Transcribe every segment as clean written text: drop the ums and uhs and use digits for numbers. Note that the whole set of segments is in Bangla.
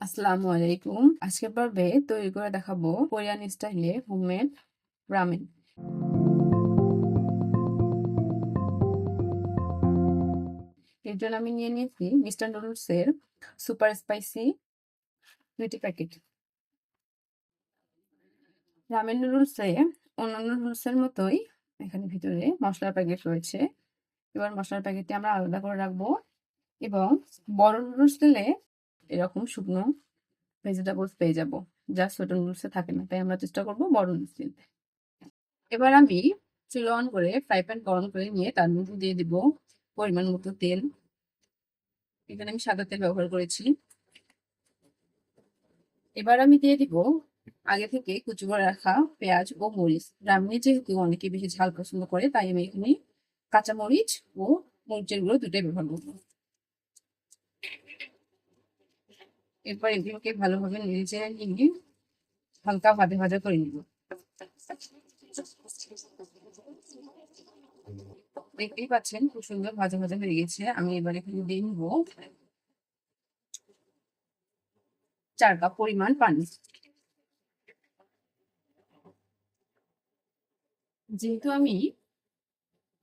আসসালামু আলাইকুম। আজকের পর্বে তৈরি করে দেখাবো কোরিয়ান স্টাইলে হোমমেড রামেন। এর জন্য আমি নিয়ে নিয়েছি মিস্টার নুডলসের সুপার স্পাইসি 2টি প্যাকেট। রামেন নুডলসে অন্যান্য নুডলসের মতোই এখানে ভিতরে মশলার প্যাকেট রয়েছে। এবার মশলার প্যাকেটটি আমরা আলাদা করে রাখবো এবং বড় নুডলস দিলে এরকম শুকনো ভেজিটেবলস পেয়ে যাব, যা ছোট নুডলসে থাকে না। তাই আমরা চেষ্টা করবো বড় নুডলস দিতে। এবার আমি চুলা অন করে ফ্রাই প্যান গরম করে নিয়ে তার মধ্যে দিয়ে দিব পরিমাণ মতো তেল। এখানে আমি সাদা তেল ব্যবহার করেছি। এবার আমি দিয়ে দিব আগে থেকে কুচি করে রাখা পেঁয়াজ ও মরিচ। রান্নায় যেহেতু অনেকে বেশি ঝাল পছন্দ করে, তাই আমি এখানে কাঁচা মরিচ ও মরিচের গুঁড়ো দুটোই ব্যবহার করব। এরপর এগুলোকে ভালোভাবে নেড়ে চেড়ে নিয়ে হালকা ভাজা ভাজা করে নিব। দেখতেই পাচ্ছেন খুব সুন্দর ভাজা ভাজা হয়ে গেছে। আমি এবার এখানে দিয়ে নিব 4 কাপ পরিমাণ পানি। যেহেতু আমি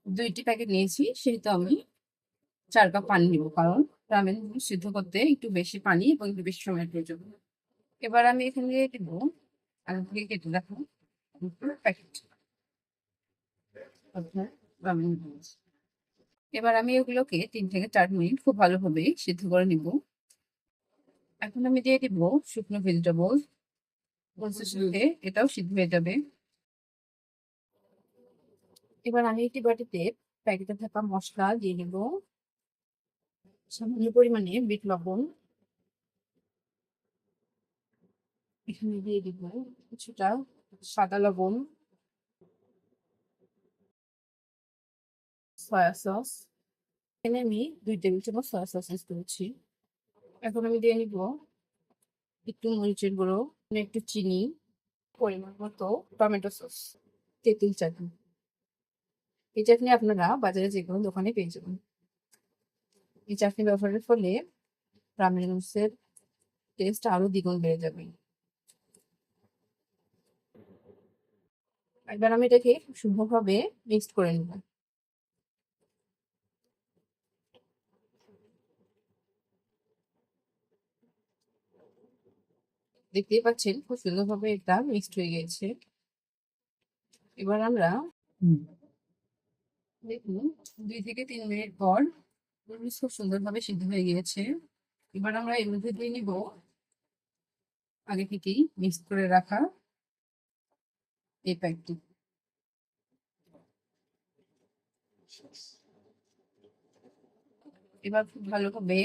2টি প্যাকেট নিয়েছি, সেহেতু আমি 4 কাপ পানি নিব, কারণ রামেন সিদ্ধ করতে একটু বেশি পানি এবং একটু বেশি সময়ের প্রয়োজন। এবার আমি এখানে দিয়ে দিব আগে থেকে কেটে রাখা প্যাকেট আপনার রামেন নুডলস। এবার আমি এগুলোকে 3 থেকে 4 মিনিট খুব ভালোভাবে সিদ্ধ করে নিব। এখন আমি দিয়ে দিব শুকনো ভেজিটেবল। সাথে এটাও সিদ্ধ হয়ে যাবে। এবার আমি একটি বাটিতে প্যাকেটে থাকা মশলা দিয়ে নেব। সামান্য পরিমাণে বিট লবণ এখানে দিয়ে দিব, কিছুটা সাদা লবণ, সয়া সস। এখানে আমি 2 টেবিল চামচ সয়া সস ইউজ করেছি। এখন আমি দিয়ে নিব একটু মরিচের গুঁড়ো, একটু চিনি, পরিমাণ মতো টমেটো সস, তেঁতুল চাটনি। এই চাটনি আপনারা বাজারে যে কোনো দোকানে পেয়ে যাবেন। এই চাটনি ব্যবহারের ফলে রামেন নুডলসের টেস্ট আরো দ্বিগুণ বেড়ে যাবে। এবার আমি এটাকে খুব সুন্দরভাবে মিক্সড করে নেব। দেখতেই পাচ্ছেন খুব সুন্দরভাবে এটা মিক্সড হয়ে গেছে। এবার আমরা দেখুন 2 থেকে 3 মিনিট পর নুডলস খুব সুন্দরভাবে সিদ্ধ হয়ে গিয়েছে। এবার আমরা এর মধ্যে দিয়ে নিব আগে থেকেই মিক্স করে রাখা এই প্যাকটি। এবার খুব ভালোভাবে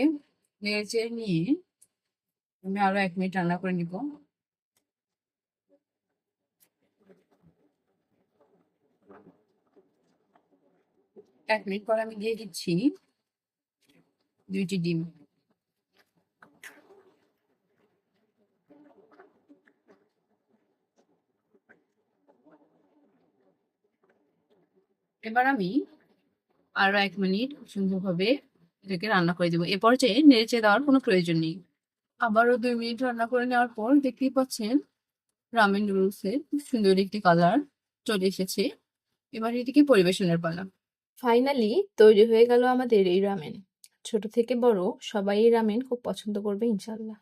নেড়ে চেড়ে নিয়ে আমি আরো 1 মিনিট রান্না করে নিব। 1 মিনিট পর আমি দিয়ে দিচ্ছি 2টি ডিম। এবার আমি আরো 1 মিনিট সুন্দরভাবে এটাকে রান্না করে দেবো। এ পর্যায়ে নেড়েচেড়ে দেওয়ার কোনো প্রয়োজন নেই। আবারও 2 মিনিট রান্না করে নেওয়ার পর দেখতেই পাচ্ছেন রামেন নুডলসের খুব সুন্দর একটি কালার চলে এসেছে। এবার এটিকে পরিবেশনের পালা। ফাইনালি তৈরি হয়ে গেল আমাদের এই রামেন। ছোট থেকে বড় সবাই এই রামেন খুব পছন্দ করবে ইনশাল্লাহ।